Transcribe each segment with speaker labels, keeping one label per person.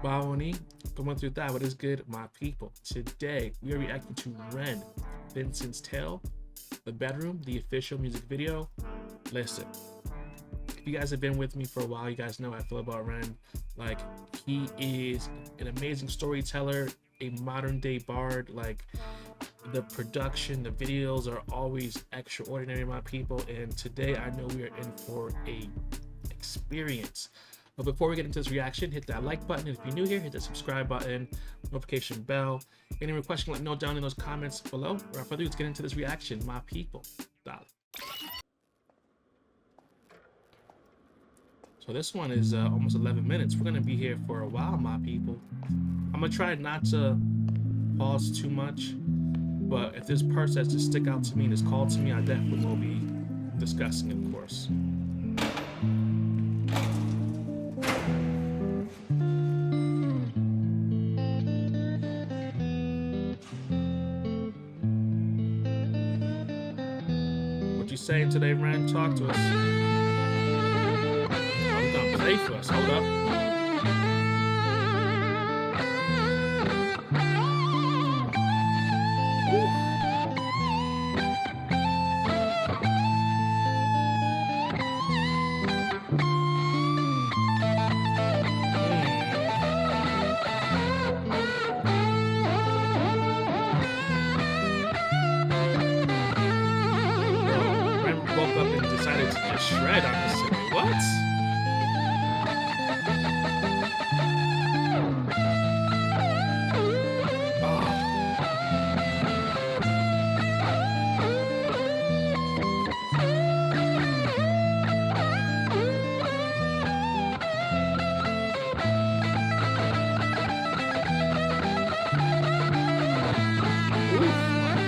Speaker 1: Bawoni, going through that. What is good, my people? Today we are reacting to Ren Vincent's Tale, The Bedroom, the official music video. Listen, if you guys have been with me for a while, you guys know how I feel about Ren. Like, he is an amazing storyteller, a modern day bard. Like, the production, the videos are always extraordinary, my people. And today I know we are in for a experience. But before we get into this reaction, hit that like button. If you're new here, hit the subscribe button, notification bell. Any requests, let me know down in those comments below. Without further ado, let's get into this reaction, my people. Dale. So this one is almost 11 minutes. We're gonna be here for a while, my people. I'm gonna try not to pause too much, but if there's parts that just stick out to me and is called to me, I definitely will be discussing it, of course. What you saying today, Ren? Talk to us. I'm gonna play for us. Hold up. Woke up and decided to just shred on this city. What?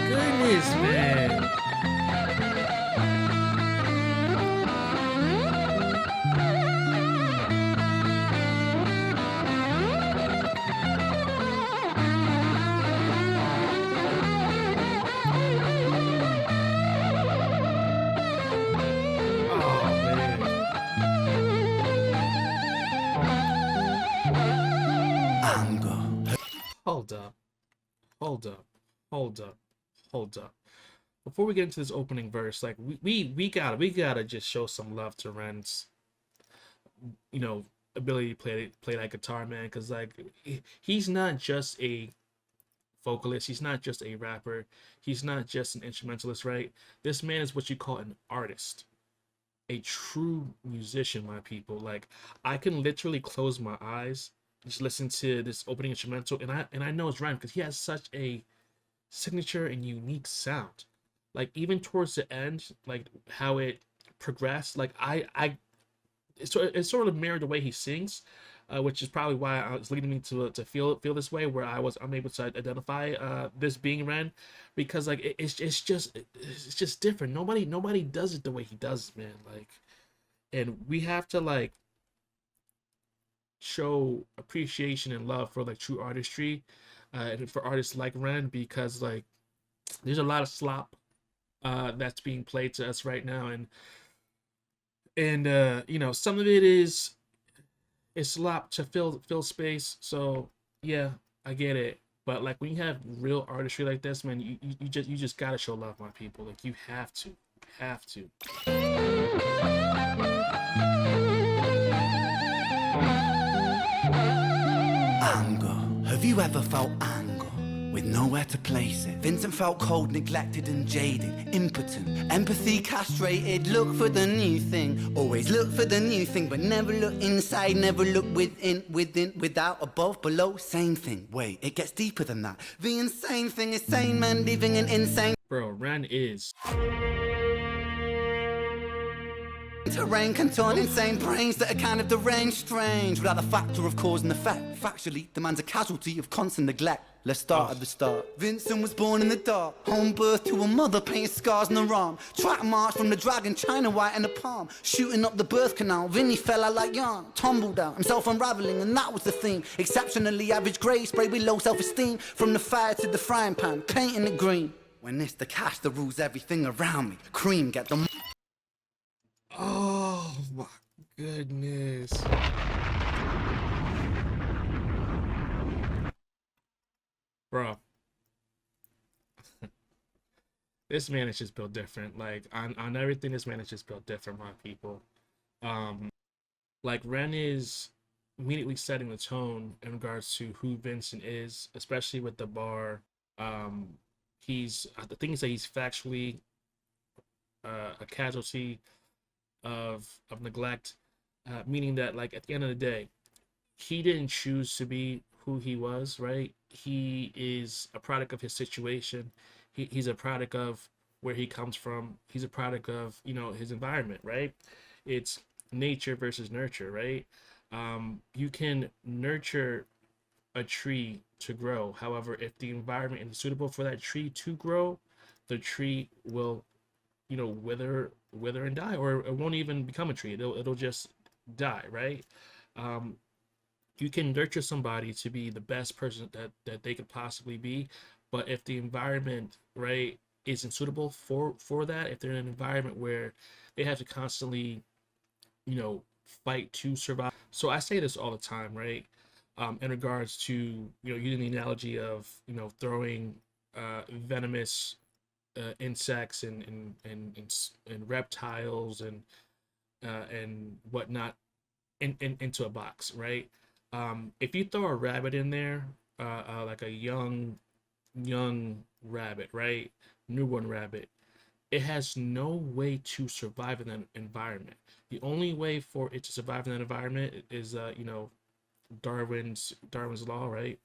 Speaker 1: Goodness, man. Hold up, hold up, hold up, hold up. Before we get into this opening verse, like we gotta just show some love to Ren's, ability to play that guitar, man. Because like he's not just a vocalist, he's not just a rapper, he's not just an instrumentalist, right? This man is what you call an artist, a true musician, my people. Like, I can literally close my eyes, just listen to this opening instrumental, and I know it's Ren because he has such a signature and unique sound. Like, even towards the end, like how it progressed, like it's sort of mirrored the way he sings, which is probably why it's leading me to feel this way, where I was unable to identify this being Ren, because like it's just different. Nobody does it the way he does it, man. Like, and we have to like show appreciation and love for like true artistry, and for artists like Ren, because like there's a lot of slop that's being played to us right now, and some of it is slop to fill space. So yeah, I get it, but like when you have real artistry like this, man, you just gotta show love, my people. Like, you have to.
Speaker 2: Anger. Have you ever felt anger with nowhere to place it? Vincent felt cold, neglected and jaded, impotent, empathy castrated. Look for the new thing, always look for the new thing, but never look inside, never look within, without, above, below. Same thing. Wait, it gets deeper than that. The insane thing is sane man living an insane
Speaker 1: Bro, Ren is
Speaker 2: terrain can turn insane brains that are kind of deranged, strange, without the factor of cause and effect. Factually, the man's a casualty of constant neglect. Let's start at the start. Vincent was born in the dark, home birth to a mother, painted scars on her arm. Track march from the dragon, China white in the palm. Shooting up the birth canal, Vinny fell out like yarn. Tumbled out, himself unraveling, and that was the theme. Exceptionally average grade, sprayed with low self-esteem. From the fire to the frying pan, painting it green. When it's the cash that rules everything around me. Cream, get the...
Speaker 1: Oh my goodness. Bro, this man is just built different. Like on everything, this man is just built different, my people. Um, like Ren is immediately setting the tone in regards to who Vincent is, especially with the bar. Um, he's the thing is that he's factually a casualty of neglect, meaning that like at the end of the day, he didn't choose to be who he was, right? He is a product of his situation. He's a product of where he comes from. He's a product of, you know, his environment, right? It's nature versus nurture, right? You can nurture a tree to grow. However, if the environment is suitable for that tree to grow, the tree will, you know, wither and die, or it won't even become a tree. It'll just die, right? Um, you can nurture somebody to be the best person that they could possibly be, but if the environment, right, isn't suitable for that, if they're in an environment where they have to constantly, you know, fight to survive. So I say this all the time, right? In regards to, you know, using the analogy of, you know, throwing venomous insects and reptiles and whatnot into a box, right? If you throw a rabbit in there, like a young rabbit, right, newborn rabbit, it has no way to survive in that environment. The only way for it to survive in that environment is, you know, Darwin's law, right?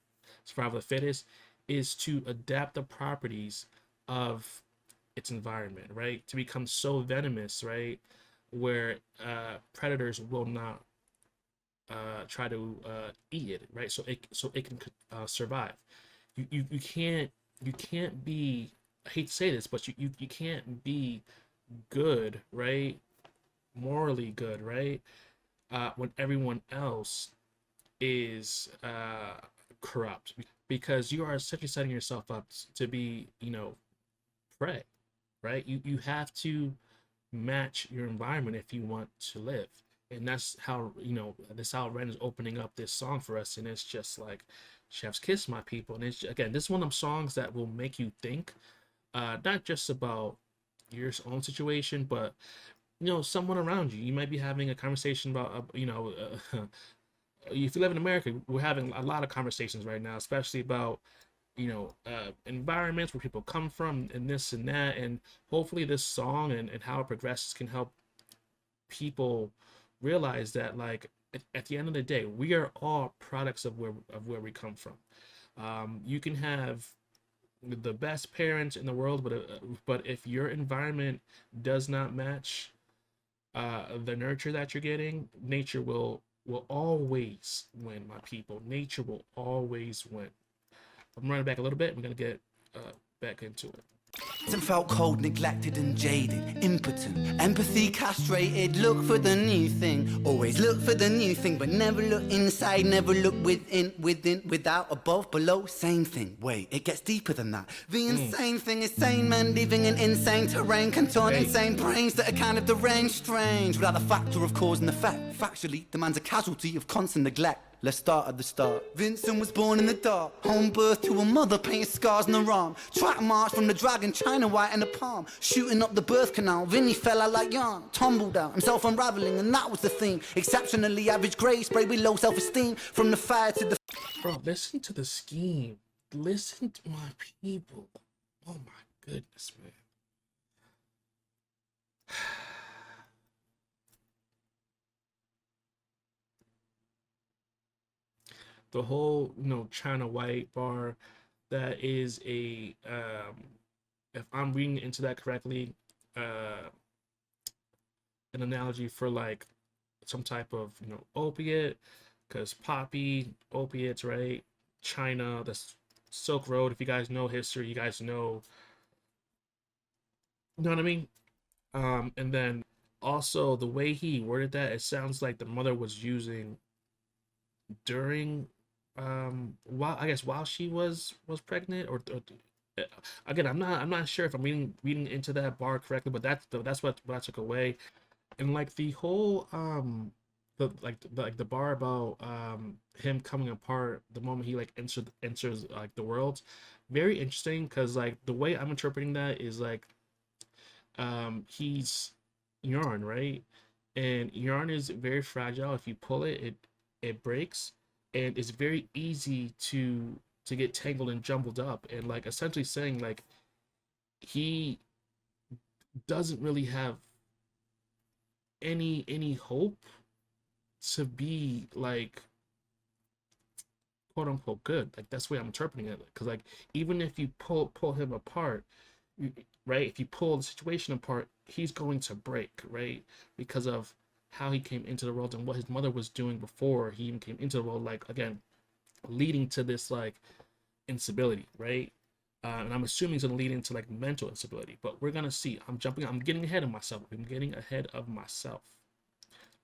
Speaker 1: Survival of the fittest, is to adapt the properties of its environment, right? To become so venomous, right, where predators will not try to eat it, right? So it can survive. You can't be. I hate to say this, but you can't be good, right? Morally good, right? When everyone else is corrupt, because you are essentially setting yourself up to be, you know, prey, right? You have to match your environment if you want to live. And that's how, you know, that's how Ren is opening up this song for us. And it's just like chef's kiss, my people. And it's, again, this is one of them songs that will make you think, not just about your own situation, but, you know, someone around you. You might be having a conversation about, you know, if you live in America, we're having a lot of conversations right now, especially about, you know, environments where people come from and this and that. And hopefully this song and how it progresses can help people realize that, like, at the end of the day, we are all products of where we come from. You can have the best parents in the world, but if your environment does not match the nurture that you're getting, nature will always win, my people. Nature will always win. I'm running back a little bit. We're gonna get back into it.
Speaker 2: And felt cold, neglected and jaded, impotent, empathy castrated. Look for the new thing, always look for the new thing, but never look inside, never look within, without, above, below. Same thing. Wait, it gets deeper than that. The insane thing is sane men living in insane terrain, contort insane brains that are kind of deranged, strange, without the factor of cause and effect. Factually, the man's a casualty of constant neglect. Let's start at the start. Vincent was born in the dark, home birth to a mother, painted scars on her arm. Track march from the dragon, China white in the palm. Shooting up the birth canal, Vinny fell out like yarn. Tumbled out, himself unraveling, and that was the theme. Exceptionally average grade, sprayed with low self-esteem. From the fire to the...
Speaker 1: Bro, listen to the scheme. Listen to my people. Oh my goodness, man. The whole, you know, China White bar, that is a if I'm reading into that correctly, uh an analogy for like some type of, you know, opiate, because poppy, opiates, right? China, the Silk Road. If you guys know history, you guys know what I mean. And then also the way he worded that, it sounds like the mother was using during, while, I guess, while she was pregnant, or again, I'm not sure if I'm reading into that bar correctly, but that's what I took away. And like the whole the bar about him coming apart the moment he like enters like the world, very interesting because like the way I'm interpreting that is like he's yarn, right? And yarn is very fragile. If you pull it, it breaks, and it's very easy to get tangled and jumbled up. And like essentially saying like he doesn't really have any hope to be like quote unquote good. Like that's the way I'm interpreting it. Because like even if you pull him apart, right? If you pull the situation apart, he's going to break, right? Because of how he came into the world and what his mother was doing before he even came into the world. Like again, leading to this like instability, right? And I'm assuming it's gonna lead into like mental instability. But we're gonna see. I'm getting ahead of myself. I'm getting ahead of myself.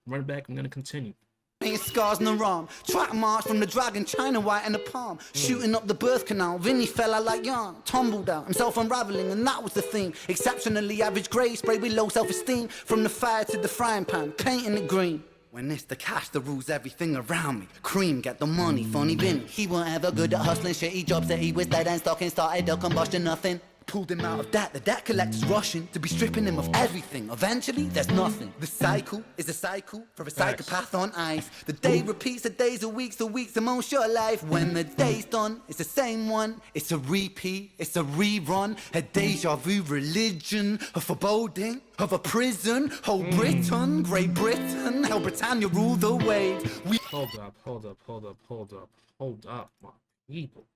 Speaker 1: Run back. I'm gonna continue.
Speaker 2: Painted scars on the arm, track marks from the dragon, China white in the palm. Shooting up the birth canal, Vinny fell out like yarn. Tumbled out, himself unraveling, and that was the theme. Exceptionally average grade, sprayed with low self-esteem. From the fire to the frying pan, painting it green. When it's the cash that rules everything around me. Cream, get the money, funny Vinny. He weren't ever good at hustling, shitty jobs that he was dead and stocking. Started a combustion, nothing. Pulled him out of debt, the debt collector's rushing to be stripping him of everything. Eventually, there's nothing. The cycle is a cycle for a psychopath on ice. The day repeats, the days, the weeks, the most your life. When the day's done, it's the same one. It's a repeat, it's a rerun. A deja vu religion, a foreboding of a prison. Whole Britain, Great Britain, how Britannia rule the wave.
Speaker 1: Hold up, my people.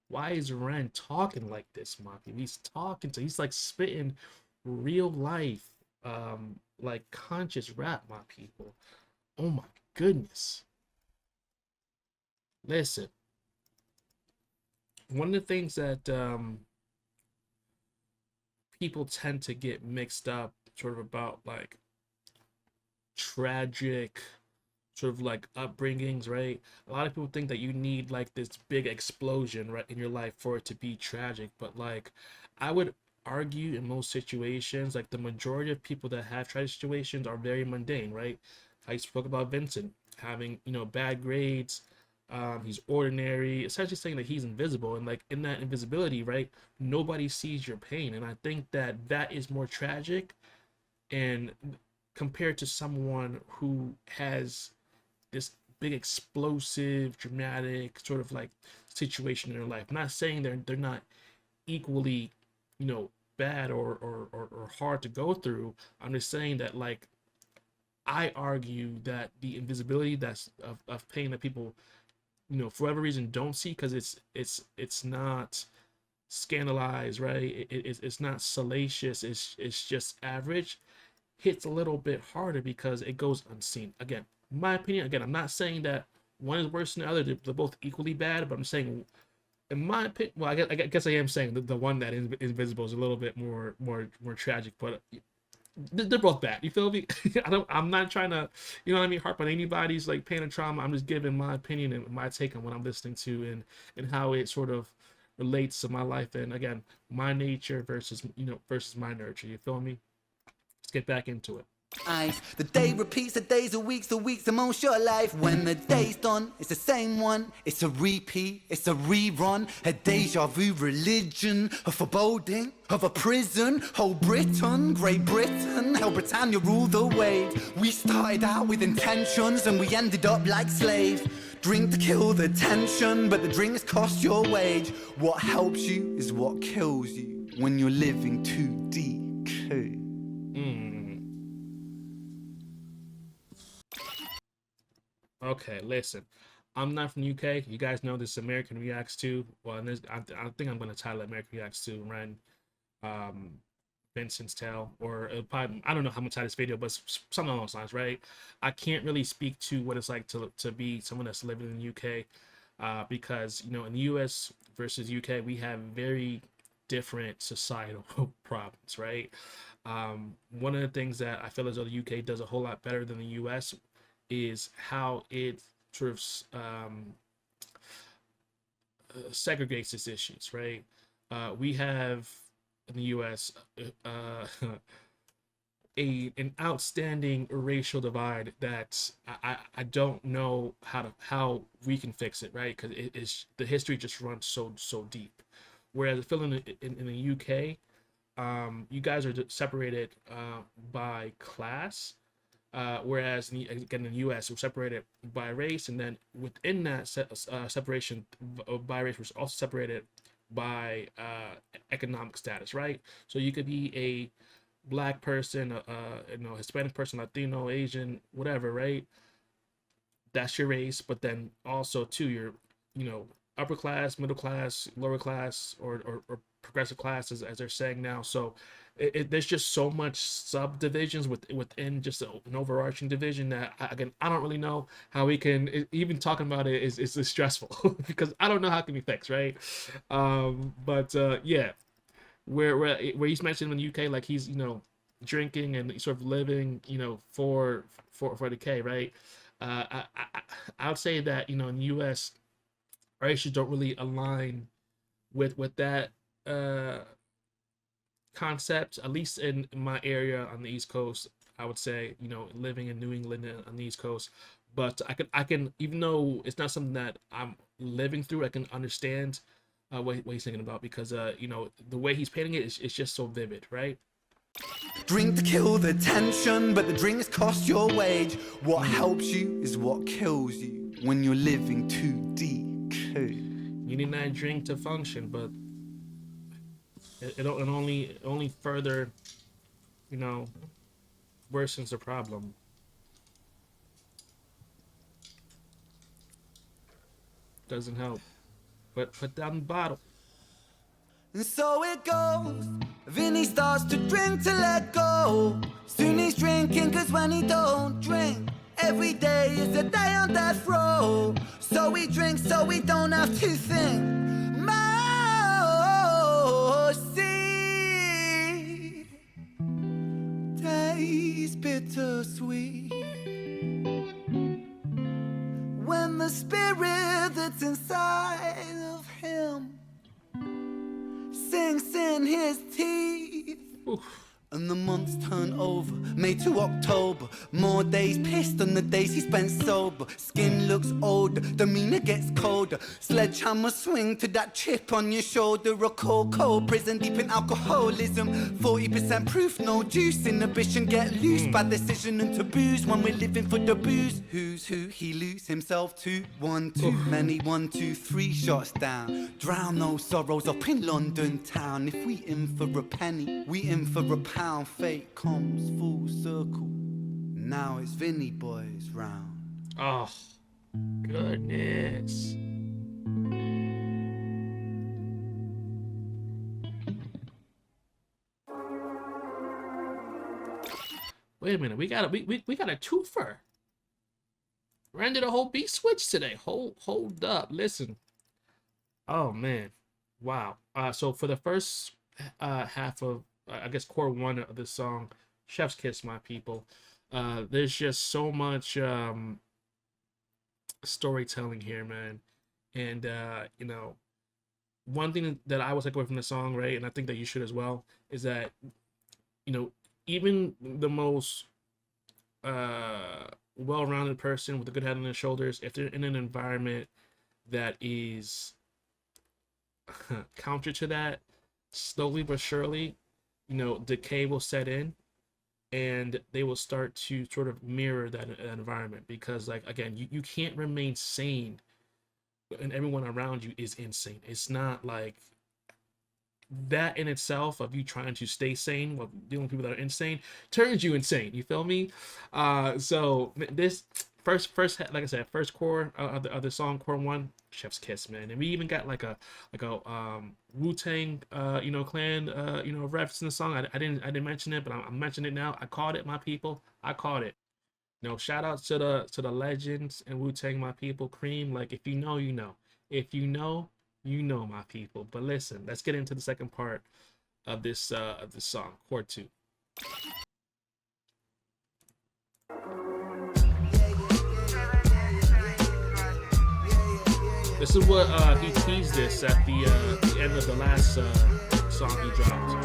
Speaker 1: Why is Ren talking like this, Maki? He's like spitting real life, like conscious rap, my people. Oh my goodness. Listen, one of the things that people tend to get mixed up sort of about like tragic sort of like upbringings, right? A lot of people think that you need like this big explosion, right, in your life for it to be tragic. But like, I would argue in most situations, like the majority of people that have tragic situations are very mundane, right? I spoke about Vincent having, bad grades. He's ordinary, essentially saying that he's invisible, and like in that invisibility, right, nobody sees your pain. And I think that that is more tragic and compared to someone who has this big explosive dramatic sort of like situation in their life. I'm not saying they're not equally bad or hard to go through. I'm just saying that like I argue that the invisibility that's of pain that people for whatever reason don't see because it's not scandalized, right? It's not salacious, it's just average, hits a little bit harder because it goes unseen. Again, my opinion. Again, I'm not saying that one is worse than the other. They're both equally bad, but I'm saying, in my opinion, well, I guess I am saying that the one that is invisible is a little bit more tragic, but they're both bad. You feel me? I'm not trying to, harp on anybody's like pain and trauma. I'm just giving my opinion and my take on what I'm listening to and how it sort of relates to my life and again my nature versus my nurture. You feel me? Let's get back into it.
Speaker 2: The day repeats, the days, the weeks, the most your life. When the day's done, it's the same one. It's a repeat, it's a rerun. A deja vu religion, a foreboding of a prison. Whole Britain, Great Britain, how Britannia rule the wave. We started out with intentions and we ended up like slaves. Drink to kill the tension, but the drinks cost your wage. What helps you is what kills you when you're living too deep.
Speaker 1: Okay, listen. I'm not from UK. You guys know this American Reacts to. Well, and I think I'm gonna title it American Reacts to Ren um, Vincent's tale, or probably I don't know how I'm gonna title this video, but something along those lines, right? I can't really speak to what it's like to be someone that's living in the UK, because in the US versus UK we have very different societal problems, right? One of the things that I feel as though the UK does a whole lot better than the US is how it sort of segregates its issues, right? We have in the U.S. an outstanding racial divide that I don't know how we can fix it, right? Because it is, the history just runs so deep. Whereas I feel in the UK, you guys are separated by class, whereas again in the U.S. we're separated by race, and then within that separation by race, we're also separated by economic status, right? So you could be a black person, Hispanic person, Latino, Asian, whatever, right? That's your race, but then also too, your, upper class, middle class, lower class, or progressive class, as they're saying now. So there's just so much subdivisions within just an overarching division that again, I don't really know how we can, even talking about it is stressful because I don't know how it can be fixed, right? But yeah, where he's mentioned in the UK, like he's drinking and sort of living for the K, right? I would say that in the US, our issues don't really align with that concept, at least in my area on the East Coast. I would say living in New England on the East Coast, but I can even though it's not something that I'm living through, I can understand what he's thinking about, because the way he's painting it is just so vivid, right?
Speaker 2: Drink to kill the tension, but the drinks cost your wage. What helps you is what kills you when you're living too deep.
Speaker 1: You need that drink to function, but it only further worsens the problem. Doesn't help. But put down the bottle.
Speaker 2: And so it goes. Vinny starts to drink to let go. Soon he's drinking, cause when he don't drink, every day is a day on death row. So he drinks so we don't have to think. Mercy. Days bittersweet. When the spirit that's inside of him sinks in his teeth.
Speaker 1: Oof.
Speaker 2: And the months turn over, May to October. More days pissed than the days he spent sober. Skin looks older, demeanor gets colder. Sledgehammer swing to that chip on your shoulder. A cold prison deep in alcoholism. 40% proof, no juice. Inhibition get loose by decision and taboos. When we're living for the booze, who's who he lose himself to? 1, 2 many, 1, 2, 3 shots down. Drown those sorrows up in London town. If we in for a penny, we in for a pound. Fate comes full circle. Now it's Vinny boys round.
Speaker 1: Oh, goodness. Wait a minute, we got a twofer. Ren did a whole beat switch today. Hold up, listen. Oh man, wow. So for the first half of I guess core one of this song, Chef's Kiss, my people, there's just so much storytelling here, man. And one thing that I was like away from the song, right, and I think that you should as well, is that even the most well-rounded person with a good head on their shoulders, if they're in an environment that is counter to that, slowly but surely decay will set in, and they will start to sort of mirror that environment, because like again, you can't remain sane and everyone around you is insane. It's not like that in itself of you trying to stay sane while dealing with people that are insane turns you insane. You feel me? So this first like I said, first core of the song, core one, Chef's Kiss, man. And we even got like a Wu-Tang clan reference in the song. I didn't mention it, but I'm mentioning it now. I caught it, my people. I caught it. Shout out to the legends and Wu-Tang, my people. Cream, like, if you know, you know. If you know, my people. But listen, let's get into the second part of this song, core 2. This is what he teased this at the end of the last song he dropped.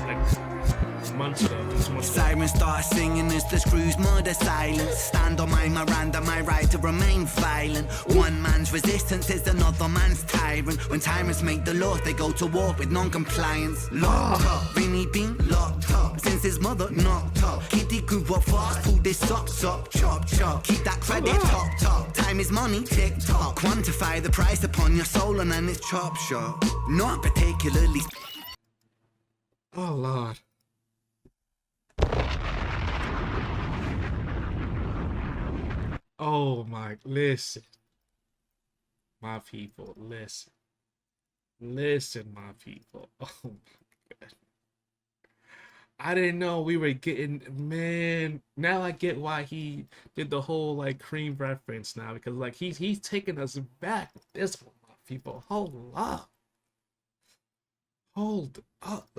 Speaker 1: Like months ago. 2 months ago.
Speaker 2: Sirens start singing as the screws murder silence. Stand on my Miranda, my right to remain violent. One man's resistance is another man's tyrant. When tyrants make the laws, they go to war with non-compliance. Locked up, Vinny been locked up since his mother knocked up. Kitty grew up fast, pulled his socks up, chop chop. Keep that credit top. Time is money, tick tock. Quantify the price upon your soul and then it's chop shop. Not particularly.
Speaker 1: Oh Lord. Oh my, listen. My people, listen. Listen, my people. Oh my God. I didn't know we were getting, man. Now I get why he did the whole like Cream reference now, because like he's taking us back. This one, my people. Hold up. Hold up.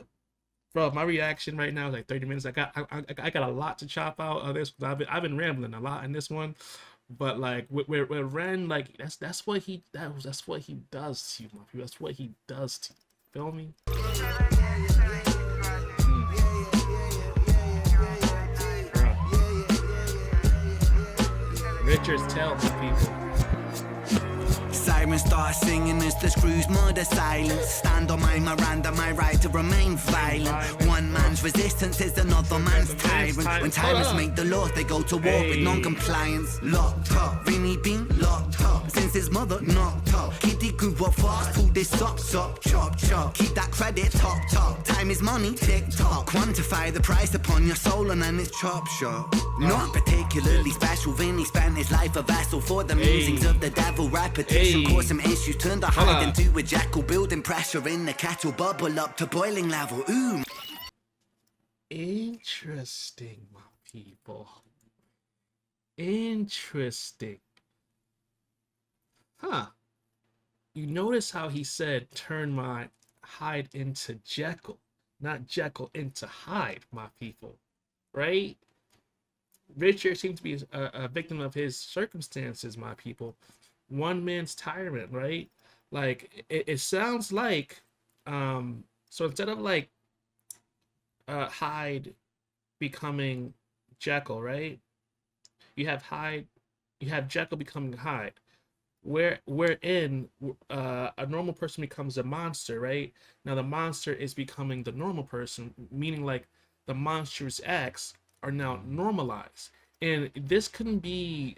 Speaker 1: Bro, my reaction right now is like 30 minutes. I got a lot to chop out of this. I've been rambling a lot in this one, but like with Ren, like that's what he does to you, my people. That's what he does to you. Feel me? Richard's tell my people.
Speaker 2: Sirens start singing as the screws murder silence. Stand on my Miranda, my right to remain violent. One man's resistance is another man's tyrant. When tyrants make the laws, they go to war with non-compliance. Locked up, Vinny been locked up since his mother knocked up. Kitty grew up fast, pulled his socks up, chop chop. Keep that credit top. Time is money, tick tock. Quantify the price upon your soul and then it's chop shop. Not particularly special, Vinny spent his life a vassal for the musings of the devil. Repetition caused some issues, turned a hide into a jackal. Building pressure in the kettle, bubble up to boiling level. Ooh.
Speaker 1: Interesting, my people. Interesting. Huh. You notice how he said turn my Hyde into Jekyll, not Jekyll into Hyde, my people. Right? Richard seems to be a victim of his circumstances, my people. One man's tyrant, right? Like it sounds like so instead of like Hyde becoming Jekyll, right? You have Jekyll becoming Hyde. Wherein a normal person becomes a monster, right? Now the monster is becoming the normal person, meaning like the monstrous acts are now normalized. And this couldn't be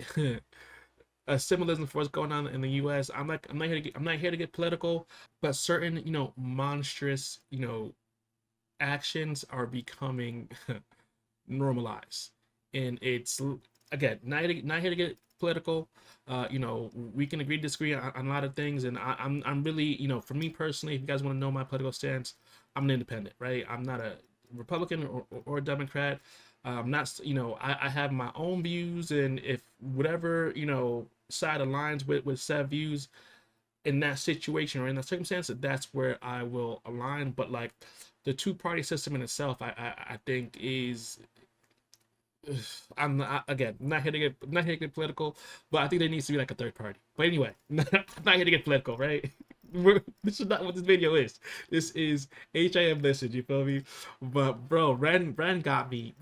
Speaker 1: a symbolism for what's going on in the U.S. I'm not here to get political, but certain monstrous actions are becoming normalized, and it's again not here to get political. We can agree to disagree on a lot of things, and I'm really for me personally, if you guys want to know my political stance, I'm an independent, right? I'm not a Republican or a Democrat. I'm not, I have my own views, and if whatever side aligns with said views in that situation or in that circumstance, that's where I will align. But like the two-party system in itself, I think is, I'm not here to get political, but I think there needs to be like a third party. But anyway, I'm not here to get political, right? This is not what this video is. This is H.I.M. Listen, you feel me? But bro, Ren got me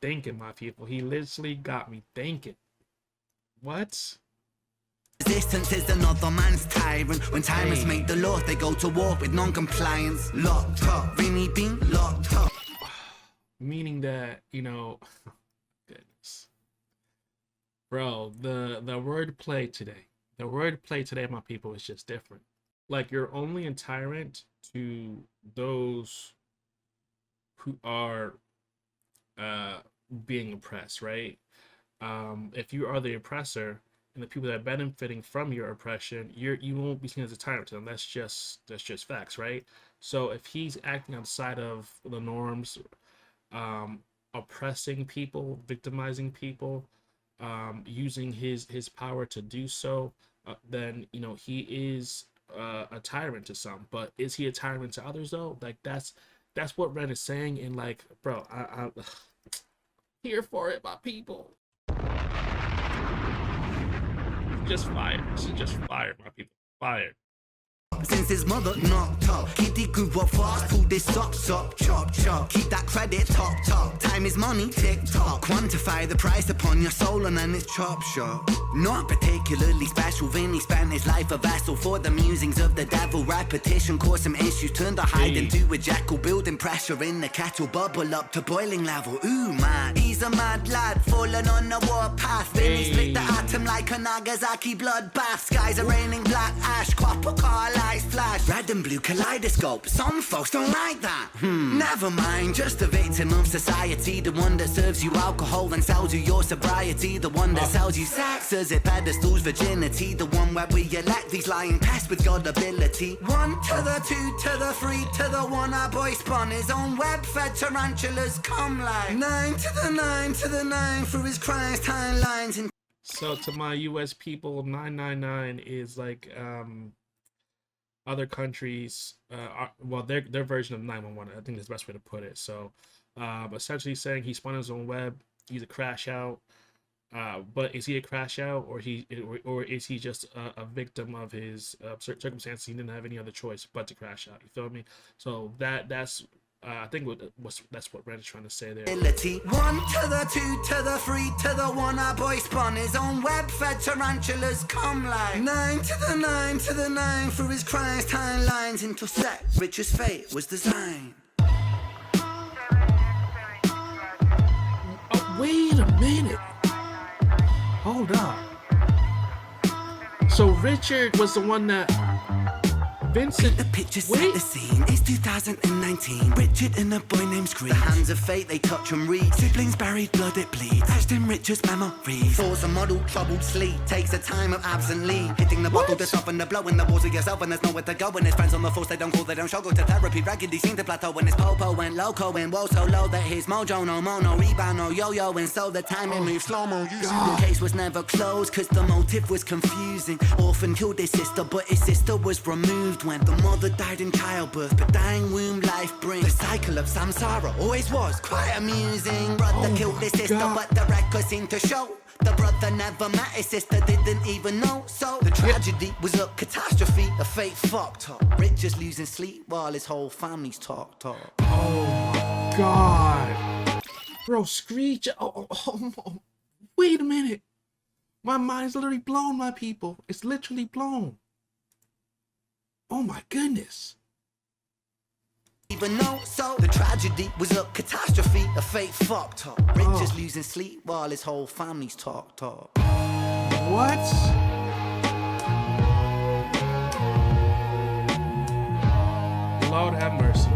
Speaker 1: thinking, my people. He literally got me thinking. What?
Speaker 2: Resistance is another man's tyrant. When tyrants make the laws, they go to war with non-compliance. Locked up, Vinny been locked up.
Speaker 1: Meaning that, goodness. Bro, the wordplay today, my people, is just different. Like, you're only a tyrant to those who are being oppressed, right? If you are the oppressor and the people that are benefiting from your oppression, you won't be seen as a tyrant to them. That's just facts, right? So if he's acting outside of the norms, oppressing people, victimizing people, using his power to do so, then he is a tyrant to some. But is he a tyrant to others though? Like that's what Ren is saying. And like, bro, I'm here for it, my people. Just fire. This is just fire, my people. Fire.
Speaker 2: top since his mother knocked up. Kitty grew up fast, pulled his socks up, chop chop. Keep that credit top top. Time is money, tick tock. Quantify the price upon your soul and then it's chop shop. Not particularly special, Vinny spent his life a vessel for the musings of the devil. Repetition caused some issues, turned a hide into a jackal. Building pressure in the kettle, bubble up to boiling level. Ooh man, he's a mad lad, falling on the warpath. Vinny split the atom like a Nagasaki bloodbath. Skies are raining black ash, copper car lights flash. Red and blue kaleidoscope, some folks don't like that. Never mind, just a victim of society. The one that serves you alcohol and sells you your sobriety. The one that sells you sex as it pedestals virginity. The one where we elect these lying pests with God ability. 1 to the 2 to the 3 to the 1. Our boy spun his own web-fed tarantulas come like 9 to the 9 to the 9 for his Christ timelines. And
Speaker 1: so to my US people, 999 is like other countries well their version of 911. I think that's the best way to put it. So essentially saying he spun his own web, he's a crash out. But is he a crash out, or is he just a victim of his circumstances? He didn't have any other choice but to crash out. You feel me? So that's I think that's what Ren is trying to say there.
Speaker 2: 1 to the 2 to the 3 to the 1. Our boy spun his own web-fed tarantulas come like 9 to the 9 to the 9 for his Christ timelines. Intersect, Richard's fate was designed.
Speaker 1: Oh, wait a minute. Hold up. So Richard was the one that Vincent.
Speaker 2: The picture set the scene. It's 2019. Richard and a boy named Screech. The hands of fate, they touch and read. Siblings buried, blood it bleeds. Etched in Richard's memories. Falls a model, troubled sleep. Takes a time of absently. Hitting the bottle to soften the blow in the walls of yourself, and there's nowhere to go. When his friends on the force, they don't call, they don't show. Go to therapy, raggedy seem to plateau. When his popo went loco and woe so low that his mojo no mono rebound no yo-yo, and so the time it moved slow-mo. The case was never closed, cause the motive was confusing. Orphan killed his sister, but his sister was removed when the mother died in childbirth, but dying womb life brings. The cycle of samsara always was quite amusing. Brother killed his sister, but the record seemed to show the brother never met his sister, didn't even know. So the tragedy was a catastrophe, a fate fucked up. Richard's losing sleep while his whole family's talked up.
Speaker 1: Oh my god, bro, Screech. Oh, wait a minute. My mind's literally blown, my people. It's literally blown. Oh my goodness.
Speaker 2: Even though, so the tragedy was a catastrophe, a fate fucked up. Richard's losing sleep while his whole family's talked up.
Speaker 1: What? Lord have mercy.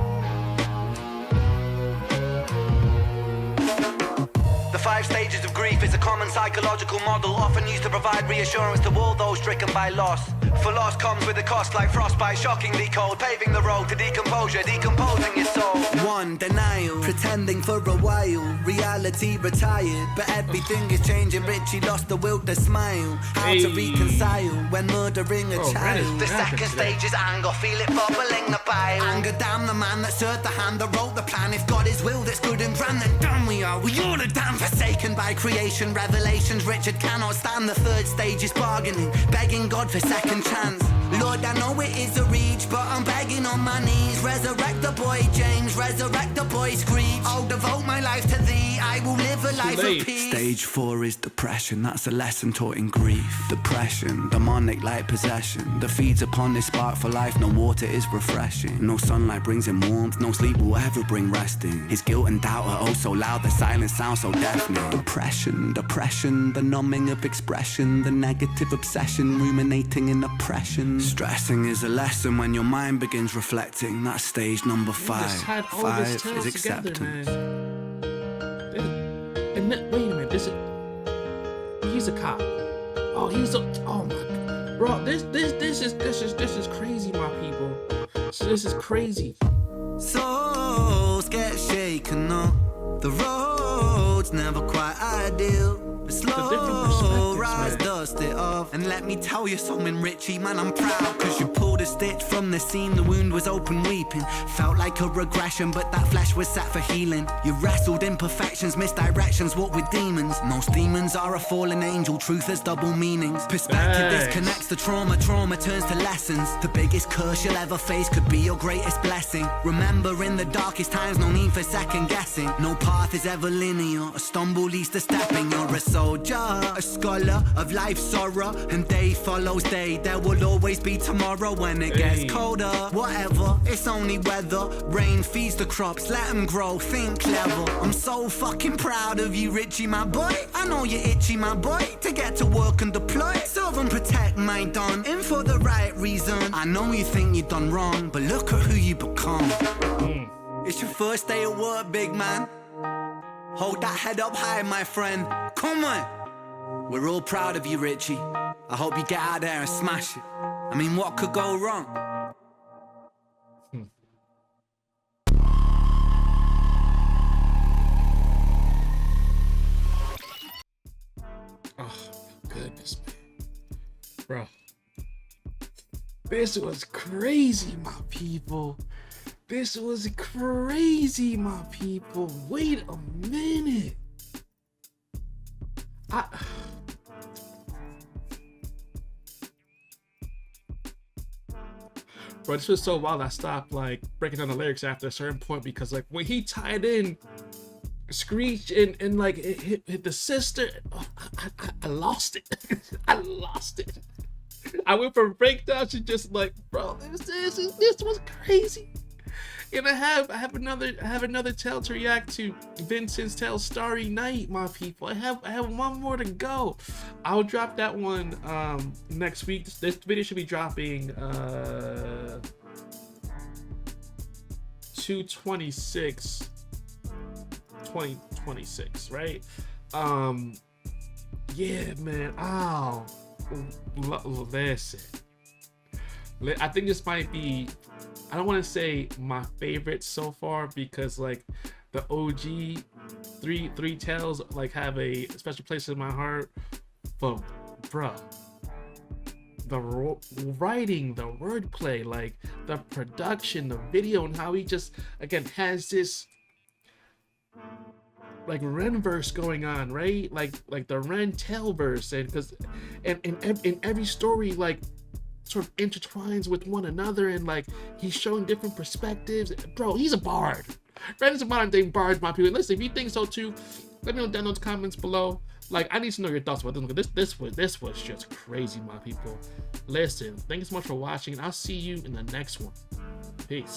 Speaker 2: The 5 stages of grief is a common psychological model, often used to provide reassurance to all those stricken by loss. For loss comes with a cost like frostbite, shockingly cold, paving the road to decomposure, decomposing your soul. 1. Denial, pretending for a while, reality retired, but everything is changing. Richie lost the will to smile, how to reconcile when murdering a child. The second stage is anger, feel it bubbling the bile. Anger damn the man that served the hand that wrote the plan. If God is will that's good and grand, then damn we are all a damn forsaken by creation. Revelations Richard cannot stand. The third stage is bargaining, begging God for second chance. Lord, I know it is a reach, but I'm begging on my knees. Resurrect the boy James, resurrect the boy Screech. I'll devote my life to thee, I will live a life of peace. Stage 4 is depression, that's a lesson taught in grief. Depression, demonic like possession, that feeds upon this spark for life. No water is refreshing, no sunlight brings him warmth, no sleep will ever bring resting. His guilt and doubt are oh so loud, the silence sounds so deafening. Depression, the numbing of expression, the negative obsession, ruminating in oppression. Stressing is a lesson when your mind begins reflecting. That's stage number 5. 5 is acceptance.
Speaker 1: And then, wait a minute, he's a cop. Oh, oh my god, bro, this is crazy, my people. This is crazy.
Speaker 2: Souls get shaken up, the road's never quite ideal. But slow, rise, dust it off. And let me tell you something, Richie, man, I'm proud. Cause you pulled a stitch from the scene, the wound was open weeping. Felt like a regression, but that flesh was set for healing. You wrestled imperfections, misdirections, what with demons. Most demons are a fallen angel, truth has double meanings. Perspective disconnects the trauma, trauma turns to lessons. The biggest curse you'll ever face could be your greatest blessing. Remember, in the darkest times, no need for second guessing. No path is ever linear, a stumble leads to stepping. You're a soldier, a scholar of life's sorrow, and day follows day. There will always be tomorrow when it gets colder. Whatever, it's only weather. Rain feeds the crops, let them grow, think clever. I'm so fucking proud of you, Richie, my boy. I know you're itchy, my boy, to get to work and deploy. Serve and protect my don, in for the right reason. I know you think you've done wrong, but look at who you become. It's your first day at work, big man. Hold that head up high, my friend. Come on. We're all proud of you, Richie. I hope you get out there and smash it. I mean, what could go wrong?
Speaker 1: Oh, goodness, man. Bro. This was crazy, my people. This was crazy, my people. Wait a minute. Bro, this was so wild. I stopped like breaking down the lyrics after a certain point because like when he tied in Screech and like it hit the sister, oh, I lost it. I lost it. I went from breakdown to just like, bro, this was crazy. And I have another tale to react to. Vincent's tale, Starry Night, my people. I have one more to go. I'll drop that one next week. This video should be dropping 2/26 2026, right? Yeah, man. Oh, listen. I think this might be, I don't want to say my favorite so far because like the OG three tales like have a special place in my heart, but bruh, the writing, the wordplay, like the production, the video, and how he just again has this like Ren verse going on, right? Like the Ren tale verse, and because in every story like sort of intertwines with one another, and like he's showing different perspectives. Bro, he's a bard. Ren is a modern day bard, my people. Listen, if you think so too, let me know down in those comments below. Like, I need to know your thoughts about this. This was just crazy, my people. Listen, thank you so much for watching, and I'll see you in the next one. Peace.